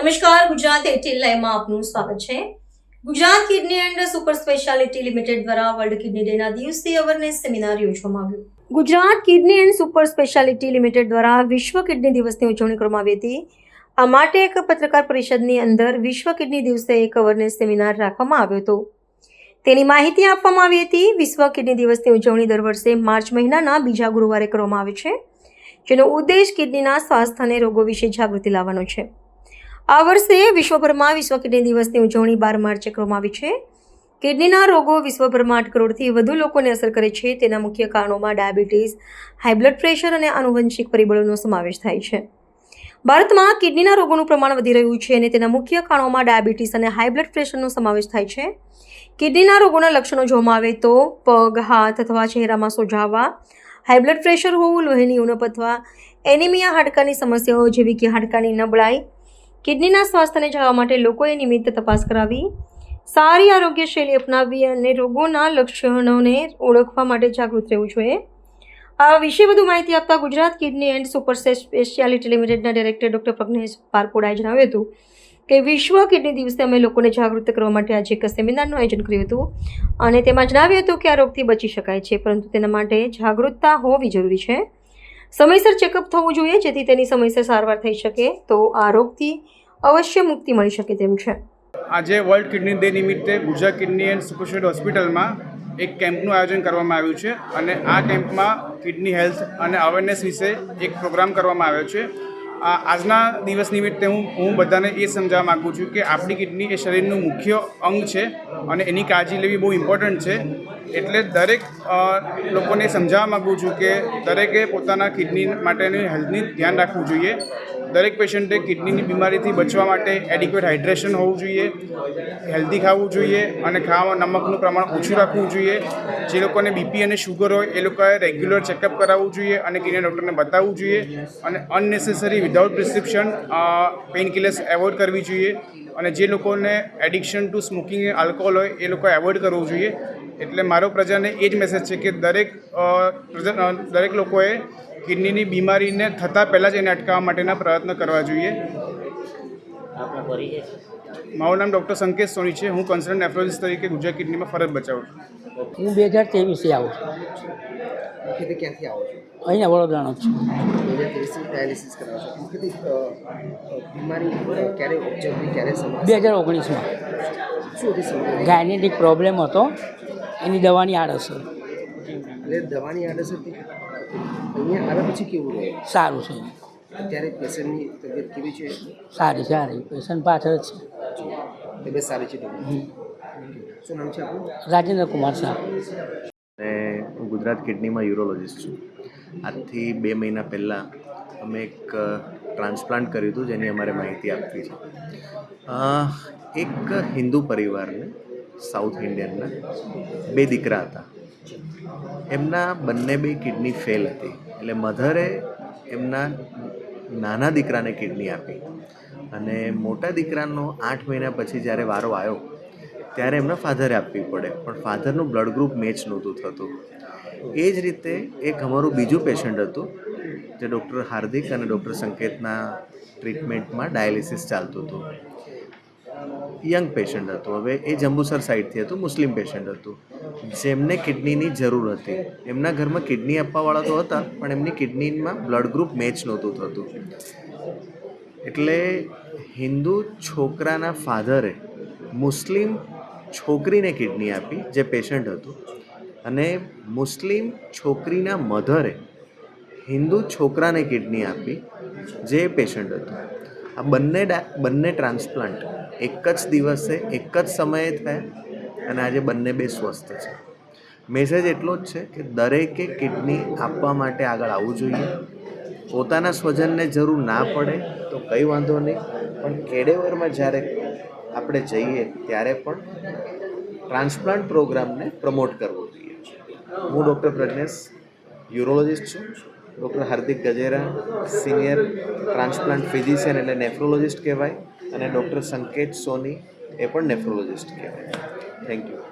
નમસ્કાર, ગુજરાત 18 લાઈવમાં આપનું સ્વાગત છે। Gujarat kidney and super speciality limited દ્વારા વર્લ્ડ કિડની ડેના દિવસે અવેરનેસ સેમિનાર યોજવામાં આવ્યો। Gujarat kidney and super speciality limited દ્વારા વિશ્વ કિડની દિવસની ઉજવણી કરવામાં આવી હતી। આ માટે એક પત્રકાર પરિષદની અંદર વિશ્વ કિડની દિવસે એક અવેરનેસ સેમિનાર રાખવામાં આવ્યો હતો। તેની માહિતી આપવામાં આવી હતી। વિશ્વ કિડની દિવસની ઉજવણી દર વર્ષે માર્ચ મહિનાના બીજા ગુરુવારે કરવામાં આવે છે, જેનો ઉદ્દેશ કિડનીના સ્વાસ્થ્ય અને રોગો વિશે જાગૃતિ લાવવાનો છે। આ વર્ષે વિશ્વભરમાં વિશ્વ કિડની દિવસની ઉજવણી 12 માર્ચે કરવામાં આવી છે। કિડનીના રોગો વિશ્વભરમાં 8 કરોડથી વધુ લોકોને અસર કરે છે। તેના મુખ્ય કારણોમાં ડાયાબિટીસ, હાઈ બ્લડ પ્રેશર અને આનુવંશિક પરિબળોનો સમાવેશ થાય છે। ભારતમાં કિડનીના રોગોનું પ્રમાણ વધી રહ્યું છે અને તેના મુખ્ય કારણોમાં ડાયાબિટીસ અને હાઈ બ્લડ પ્રેશરનો સમાવેશ થાય છે। કિડનીના રોગોના લક્ષણો જોવામાં આવે તો પગ, હાથ અથવા ચહેરામાં સોજાવા, હાઈ બ્લડ પ્રેશર હોવું, લોહીની ઉણપ અથવા એનિમિયા, હાડકાની સમસ્યાઓ જેવી કે હાડકાની નબળાઈ। કિડનીના સ્વાસ્થ્યને જાળવવા માટે લોકોએ નિયમિત તપાસ કરાવી, સારી આરોગ્ય શૈલી અપનાવવી અને રોગોના લક્ષણોને ઓળખવા માટે જાગૃત રહેવું જોઈએ। આ વિશે વધુ માહિતી આપતા Gujarat kidney and super speciality લિમિટેડના ડાયરેક્ટર ડૉક્ટર પ્રજ્ઞેશ પારકોડાએ જણાવ્યું હતું કે વિશ્વ કિડની દિવસે અમે લોકોને જાગૃત કરવા માટે આજે એક સેમિનારનું આયોજન કર્યું હતું અને તેમાં જણાવ્યું હતું કે આ રોગથી બચી શકાય છે, પરંતુ તેના માટે જાગૃતતા હોવી જરૂરી છે। સમયસર ચેકઅપ થવું જોઈએ જેથી તેની સમયસર સારવાર થઈ શકે તો આ રોગથી અવશ્ય મુક્તિ મળી શકે તેમ છે। આજે વર્લ્ડ કિડની ડે નિમિત્તે Gujarat kidney and super speciality હોસ્પિટલમાં એક કેમ્પનું આયોજન કરવામાં આવ્યું છે અને આ કેમ્પમાં કિડની હેલ્થ અને અવેરનેસ વિશે એક પ્રોગ્રામ કરવામાં આવ્યો છે। આજના દિવસ નિમિત્તે હું બધાને એ સમજાવવા માગું છું કે આપણી કિડની એ શરીરનું મુખ્ય અંગ છે અને એની કાળજી લેવી બહુ ઇમ્પોર્ટન્ટ છે। એટલે દરેક લોકોને સમજાવવા માગું છું કે દરેકે પોતાના કિડની માટેની હેલ્થની ધ્યાન રાખવું જોઈએ। દરેક પેશન્ટે કિડનીની બીમારીથી બચવા માટે એડિક્વેટ હાઇડ્રેશન હોવું જોઈએ, હેલ્ધી ખાવું જોઈએ અને ખાવામાં નમકનું પ્રમાણ ઓછું રાખવું જોઈએ। જે લોકોને બીપી અને શુગર હોય એ લોકોએ રેગ્યુલર ચેકઅપ કરાવવું જોઈએ અને કિડની ડૉક્ટરને બતાવવું જોઈએ અને અનનેસેસરી without prescription pain killers avoid કરવી જોઈએ અને જે લોકોને એડિક્શન ટુ સ્મોકિંગ આલ્કોહોલ હોય એ લોકોએ એવોઇડ કરવું જોઈએ। એટલે મારો પ્રજાને એ જ મેસેજ છે કે દરેક લોકોએ કિડનીની બીમારીને થતાં પહેલાં જ એને અટકાવવા માટેના પ્રયત્ન કરવા જોઈએ। મારું નામ ડૉક્ટર સંકેત સોની છે। હું કન્સલ્ટન્ટ નેફ્રોલોજીસ્ટ તરીકે ગુજરાત કિડનીમાં ફરજ બજાવું છું। હું 2023 આવું છું। ખેતી ક્યાંથી આવો છો? અહીંયા વડોદરાનો છું। 2023 ડાયાલિસિસ કરાવો છો? ખેતી બીમારી ક્યારે ઓબ્ઝર્વ થઈ, ક્યારે સમજ? 2019માં શું હતી સમજ? ગાયનેટિક પ્રોબ્લેમ હતો, એની દવાની આડઅસર। એટલે દવાની આડઅસરથી અહીંયા આવ્યા પછી કેવું રહે? સારું છે, અત્યારે પેશન્ટની તબિયત કેવી છે? સારી પેશન્ટ પાછળ છે। તબિયત સારી છે? શું નામ છે આપણું? રાજેન્દ્ર કુમાર શાહ। હું ગુજરાત કિડનીમાં યુરોલોજિસ્ટ છું। આજથી 2 મહિના પહેલાં અમે એક ટ્રાન્સપ્લાન્ટ કર્યું હતું જેની અમારે માહિતી આપવી છે। એક હિન્દુ પરિવારને સાઉથ ઇન્ડિયનના 2 દીકરા હતા। એમના બંને કિડની ફેલ હતી, એટલે મધરે એમના નાના દીકરાને કિડની આપી અને મોટા દીકરાનો 8 મહિના પછી જ્યારે વારો આવ્યો ત્યારે એમના ફાધરે આપવી પડે, પણ ફાધરનું બ્લડ ગ્રુપ મેચ નહોતું થતું। એ જ રીતે એક અમારું બીજું પેશન્ટ હતું જે ડૉક્ટર હાર્દિક અને ડૉક્ટર સંકેતના ટ્રીટમેન્ટમાં ડાયાલિસિસ ચાલતું હતું। યંગ પેશન્ટ હતું, હવે એ જંબુસર સાઈડથી હતું, મુસ્લિમ પેશન્ટ હતું જેમને કિડનીની જરૂર હતી। એમના ઘરમાં કિડની આપવાવાળા તો હતા પણ એમની કિડનીમાં બ્લડ ગ્રુપ મેચ નહોતું થતું। એટલે હિન્દુ છોકરાના ફાધરે મુસ્લિમ છોકરીને કિડની આપી જે પેશન્ટ હતું અને મુસ્લિમ છોકરીના મધરે હિન્દુ છોકરાને કિડની આપી જે પેશન્ટ હતું। આ બંને ટ્રાન્સપ્લાન્ટ એક જ દિવસે એક જ સમયે થયા અને આજે બંને સ્વસ્થ છે। મેસેજ એટલો જ છે કે દરેકે કિડની આપવા માટે આગળ આવવું જોઈએ। પોતાના સ્વજનને જરૂર ના પડે તો કંઈ વાંધો નહીં, પણ કેડેવરમાં જ્યારે આપણે જઈએ ત્યારે પણ ટ્રાન્સપ્લાન્ટ પ્રોગ્રામને પ્રમોટ કરવો જોઈએ। હું ડૉક્ટર પ્રજ્ઞેશ યુરોલોજિસ્ટ છું। ડૉક્ટર હાર્દિક ગજેરા સિનિયર ટ્રાન્સપ્લાન્ટ ફિઝિશિયન એટલે નેફ્રોલોજિસ્ટ કહેવાય અને ડૉક્ટર સંકેત સોની એ પણ નેફ્રોલોજિસ્ટ કહેવાય। Thank you.